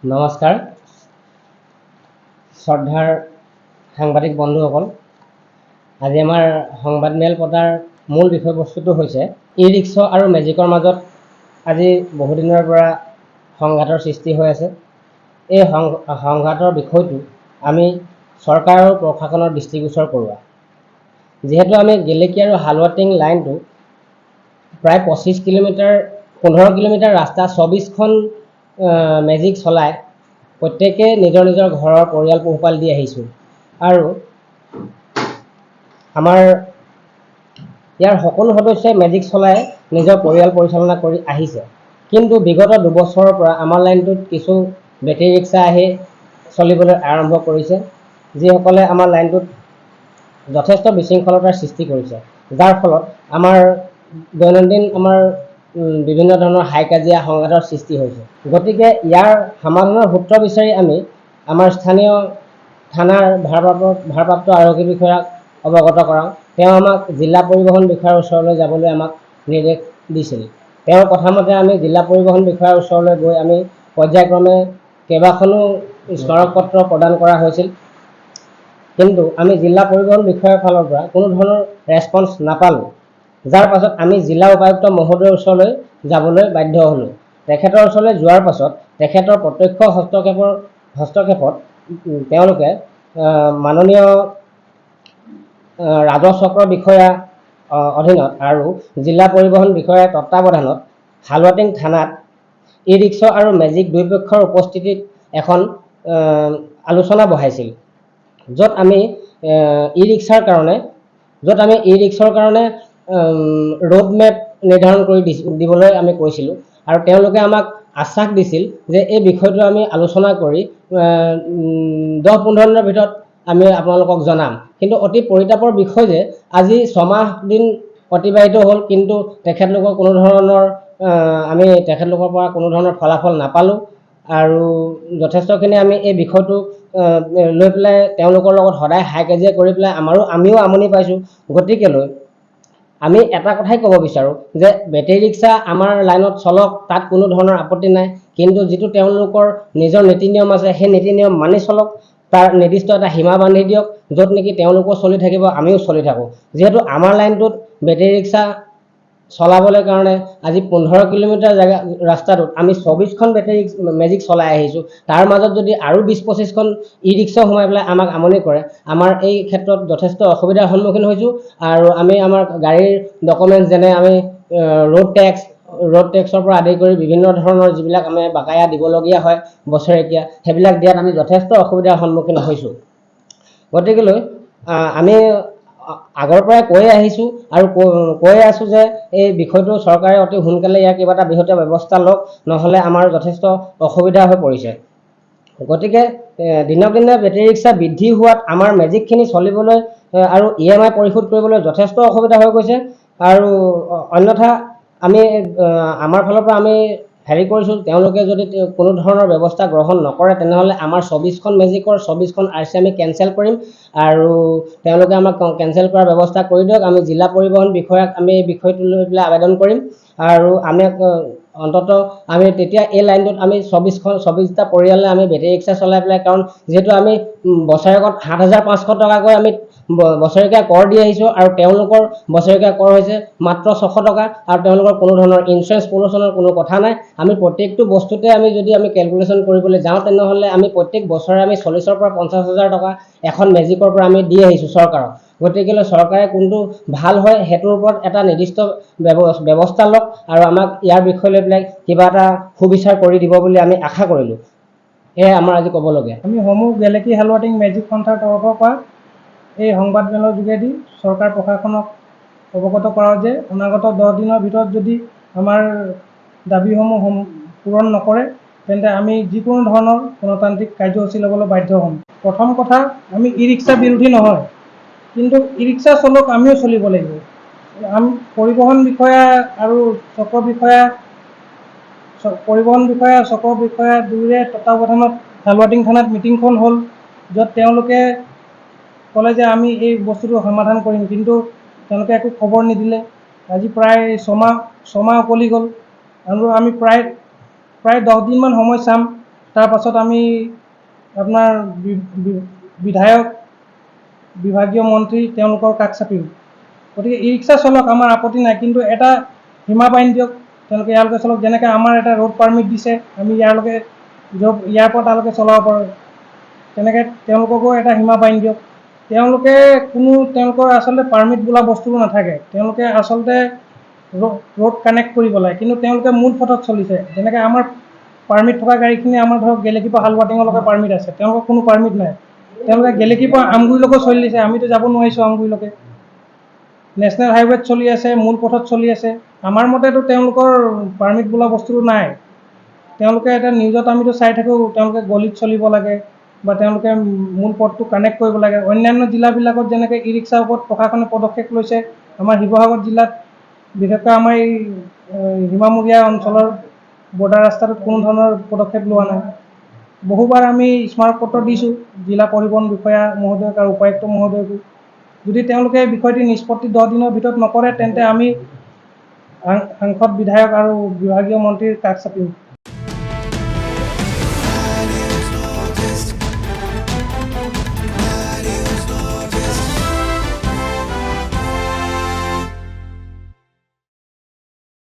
নমস্কাৰ শ্ৰদ্ধাৰ সাংবাদিক বন্ধুসকল। আজি আমাৰ সংবাদমেল পতাৰ মূল বিষয়বস্তুটো হৈছে ই ৰিক্সা আৰু মেজিকৰ মাজত আজি বহুদিনৰ পৰা সংঘাতৰ সৃষ্টি হৈ আছে। এই সংঘাতৰ বিষয়টো আমি চৰকাৰ আৰু প্ৰশাসনৰ দৃষ্টিগোচৰ কৰোৱা। যিহেতু আমি গেলেকী আৰু হালুৱাটিং লাইনটো প্ৰায় 25 কিলোমিটাৰ 15 কিলোমিটাৰ ৰাস্তা 24খন মেজিক চলাই প্ৰত্যেকে নিজৰ নিজৰ ঘৰৰ পৰিয়াল পোহপাল দি আহিছোঁ আৰু আমাৰ ইয়াৰ সকলো সদস্যই মেজিক চলাই নিজৰ পৰিয়াল পৰিচালনা কৰি আহিছে। কিন্তু বিগত 2 বছৰৰ পৰা আমাৰ লাইনটোত কিছু বেটেৰী ৰিক্সা আহি চলিবলৈ আৰম্ভ কৰিছে, যিসকলে আমাৰ লাইনটোত যথেষ্ট বিশৃংখলতাৰ সৃষ্টি কৰিছে, যাৰ ফলত আমাৰ দৈনন্দিন আমাৰ বিভিন্ন ধৰণৰ হাই কাজিয়া সংঘাতৰ সৃষ্টি হৈছে। গতিকে ইয়াৰ সমাধানৰ সূত্ৰ বিচাৰি আমি আমাৰ স্থানীয় থানাৰ ভাৰপ্ৰাপ্ত আৰক্ষী বিষয়াক অৱগত কৰাওঁ। তেওঁ আমাক জিলা পৰিবহণ বিষয়াৰ ওচৰলৈ যাবলৈ আমাক নিৰ্দেশ দিছিল। তেওঁৰ কথামতে আমি জিলা পৰিবহণ বিষয়াৰ ওচৰলৈ গৈ আমি পৰ্যায়ক্ৰমে কেইবাখনো স্মাৰকপত্ৰ প্ৰদান কৰা হৈছিল, কিন্তু আমি জিলা পৰিবহণ বিষয়াৰ ফালৰ পৰা কোনো ধৰণৰ ৰেছপন্স নাপালোঁ, যাৰ পাছত আমি জিলা উপায়ুক্ত মহোদয়ৰ ওচৰলৈ যাবলৈ বাধ্য হ'লোঁ। তেখেতৰ ওচৰলৈ যোৱাৰ পাছত তেখেতৰ প্ৰত্যক্ষ হস্তক্ষেপত তেওঁলোকে মাননীয় ৰাজহ চক্ৰ বিষয়া অধীনত আৰু জিলা পৰিবহণ বিষয়াৰ তত্বাৱধানত হালুৱাটিং থানাত ই ৰিক্সা আৰু মেজিক দুয়োপক্ষৰ উপস্থিতিত এখন আলোচনা বহাইছিল, য'ত আমি ই ৰিক্সাৰ কাৰণে ৰোড মেপ নিৰ্ধাৰণ কৰি দিবলৈ আমি কৈছিলোঁ আৰু তেওঁলোকে আমাক আশ্বাস দিছিল যে এই বিষয়টো আমি আলোচনা কৰি 10-15 দিনৰ ভিতৰত আমি আপোনালোকক জনাম। কিন্তু অতি পৰিতাপৰ বিষয় যে আজি 6 মাহ দিন অতিবাহিত হ'ল, কিন্তু তেখেতলোকৰ পৰা কোনো ধৰণৰ ফলাফল নাপালোঁ আৰু যথেষ্টখিনি আমি এই বিষয়টো লৈ পেলাই তেওঁলোকৰ লগত সদায় হাই কাজিয়া কৰি পেলাই আমিও আমনি পাইছোঁ। গতিকেলৈ আমি এটা কথাই ক'ব বিচাৰোঁ যে বেটেৰী ৰিক্সা আমাৰ লাইনত চলক, তাত কোনো ধৰণৰ আপত্তি নাই, কিন্তু যিটো তেওঁলোকৰ নিজৰ নীতি নিয়ম আছে সেই নীতি নিয়ম মানি চলক, তাৰ নিৰ্দিষ্ট এটা সীমা বান্ধি দিয়ক, য'ত নেকি তেওঁলোকো চলি থাকিব আমিও চলি থাকোঁ। যিহেতু আমাৰ লাইনটোত বেটেৰী ৰিক্সা চলাবলৈ কাৰণে আজি 15 কিলোমিটাৰ ৰাস্তাটোত আমি 24খন বেটেৰী মেজিক চলাই আহিছোঁ। তাৰ মাজত যদি আৰু 20-25খন ই ৰিক্সা সোমাই পেলাই আমাক আমনি কৰে, আমাৰ এই ক্ষেত্ৰত যথেষ্ট অসুবিধাৰ সন্মুখীন হৈছোঁ আৰু আমি আমাৰ গাড়ীৰ ডকুমেণ্টছ যেনে আমি ৰোড টেক্সৰ পৰা আদি কৰি বিভিন্ন ধৰণৰ যিবিলাক আমি বাকায়া দিবলগীয়া হয় বছৰেকীয়া, সেইবিলাক দিয়াত আমি যথেষ্ট অসুবিধাৰ সন্মুখীন হৈছোঁ। গতিকেলৈ আমি আগৰ পৰাই কৈ আহিছোঁ আৰু কৈ আছোঁ যে এই বিষয়টো চৰকাৰে অতি সোনকালে ইয়াৰ কিবা এটা বৃহৎ ব্যৱস্থা লওক, নহ'লে আমাৰ যথেষ্ট অসুবিধা হৈ পৰিছে। গতিকে দিনক দিনে বেটেৰী ৰিক্সা বৃদ্ধি হোৱাত আমাৰ মেজিকখিনি চলিবলৈ আৰু EMI পৰিশোধ কৰিবলৈ যথেষ্ট অসুবিধা হৈ গৈছে আৰু অন্যথা আমি আমাৰ ফালৰ পৰা আমি হেৰি কৰিছোঁ, তেওঁলোকে যদি কোনো ধৰণৰ ব্যৱস্থা গ্ৰহণ নকৰে তেনেহ'লে আমাৰ 24খন মেজিকৰ 24খন RC আমি কেঞ্চেল কৰিম আৰু তেওঁলোকে আমাক কেঞ্চেল কৰাৰ ব্যৱস্থা কৰি দিয়ক। আমি জিলা পৰিবহণ বিষয়াক আমি এই বিষয়টো লৈ পেলাই আবেদন কৰিম আৰু আমি তেতিয়া এই লাইনটোত আমি 24টা পৰিয়ালে আমি বেটেৰী ৰিক্সা চলাই পেলাই, কাৰণ যিহেতু আমি বছৰেকত 7,500 টকাকৈ আমি বছৰেকীয়া কৰ দি আহিছোঁ আৰু তেওঁলোকৰ বছৰেকীয়া কৰ হৈছে মাত্ৰ 600 টকা আৰু তেওঁলোকৰ কোনো ধৰণৰ ইঞ্চুৰেঞ্চ পলিউশ্যনৰ কোনো কথা নাই। আমি প্ৰত্যেকটো বস্তুতে আমি কেলকুলেশ্যন কৰিবলৈ যাওঁ তেনেহ'লে আমি প্ৰত্যেক বছৰে আমি 40,000 পৰা 50,000 টকা এখন মেজিকৰ পৰা আমি দি আহিছোঁ চৰকাৰক। গতিকেলৈ চৰকাৰে কোনটো ভাল হয় সেইটোৰ ওপৰত এটা নিৰ্দিষ্ট ব্যৱস্থা লওক আৰু আমাক ইয়াৰ বিষয় লৈ পেলাই কিবা এটা সুবিচাৰ কৰি দিব বুলি আমি আশা কৰিলোঁ। এয়াই আমাৰ আজি ক'বলগীয়া। আমি সমূহ গেলেকী হালুৱাটিং মেজিক সন্থাৰ তৰফৰ পৰা এই সংবাদমেলৰ যোগেদি চৰকাৰ প্ৰশাসনক অৱগত কৰাওঁ যে অনাগত 10 দিনৰ ভিতৰত যদি আমাৰ দাবীসমূহ পূৰণ নকৰে তেন্তে আমি যিকোনো ধৰণৰ গণতান্ত্ৰিক কাৰ্যসূচী ল'বলৈ বাধ্য হ'ম। প্ৰথম কথা, আমি ই ৰিক্সা বিৰোধী নহয়, কিন্তু ই ৰিক্সা চলক আমিও চলিব লাগিব। পৰিবহণ বিষয়া আৰু চক্ৰ বিষয়া দুয়োৰে তত্বাৱধানত হালুৱাটিং থানাত মিটিংখন হ'ল, য'ত তেওঁলোকে ক'লে যে আমি এই বস্তুটো সমাধান কৰিম, কিন্তু তেওঁলোকে একো খবৰ নিদিলে। আজি প্ৰায় 6 মাহ উকলি গ'ল আৰু আমি প্ৰায় 10 দিনমান সময় চাম তাৰ পাছত আমি আপোনাৰ বিধায়ক বিভাগীয় মন্ত্ৰী তেওঁলোকৰ কাষ চাপিম। গতিকে ই ৰিক্সা চলক, আমাৰ আপত্তি নাই, কিন্তু এটা সীমা বান্ধি দিয়ক, তেওঁলোকে ইয়ালৈকে চলক। যেনেকৈ আমাৰ এটা ৰোড পাৰ্মিট দিছে, আমি ইয়াৰ পৰা তালৈকে চলাব পাৰোঁ, তেনেকৈ তেওঁলোককো এটা সীমা বান্ধি দিয়ক। তেওঁলোকৰ আচলতে পাৰ্মিট বোলা বস্তুটো নাথাকে, তেওঁলোকে আচলতে ৰোড কানেক্ট কৰিব লাগে, কিন্তু তেওঁলোকে মূল পথত চলিছে। যেনেকৈ আমাৰ পাৰ্মিট থকা গাড়ীখিনি আমাৰ ধৰক গেলেকীৰ পৰা হালৱাটিঙলৈকে পাৰ্মিট আছে, তেওঁলোকৰ কোনো পাৰ্মিট নাই। তেওঁলোকে গেলেকীৰ পৰা আমগুৰিলৈকে চলি দিছে, আমিতো যাব নোৱাৰিছোঁ আমগুৰিলৈকে। নেশ্যনেল হাইৱেত চলি আছে, মূল পথত চলি আছে। আমাৰ মতেতো তেওঁলোকৰ পাৰ্মিট বোলা বস্তুটো নাই। তেওঁলোকে এতিয়া নিউজত আমিতো চাই থাকোঁ, তেওঁলোকে গলিত চলিব লাগে বা তেওঁলোকে মূল পথটো কানেক্ট কৰিব লাগে। অন্যান্য জিলাবিলাকত যেনেকৈ ই ৰিক্সাৰ ওপৰত প্ৰশাসনে পদক্ষেপ লৈছে, আমাৰ শিৱসাগৰ জিলাত বিশেষকৈ আমাৰ এই সীমামূৰীয়া অঞ্চলৰ বৰ্ডাৰ ৰাস্তাটোত কোনো ধৰণৰ পদক্ষেপ লোৱা নাই। বহুবাৰ আমি স্মাৰকপত্ৰ দিছোঁ জিলা পৰিবহণ বিষয়া মহোদয়ক আৰু উপায়ুক্ত মহোদয়কো। যদি তেওঁলোকে বিষয়টি নিষ্পত্তি 10 দিনৰ ভিতৰত নকৰে, তেন্তে আমি সাংসদ, বিধায়ক আৰু বিভাগীয় মন্ত্ৰীৰ কাষ চাপিম।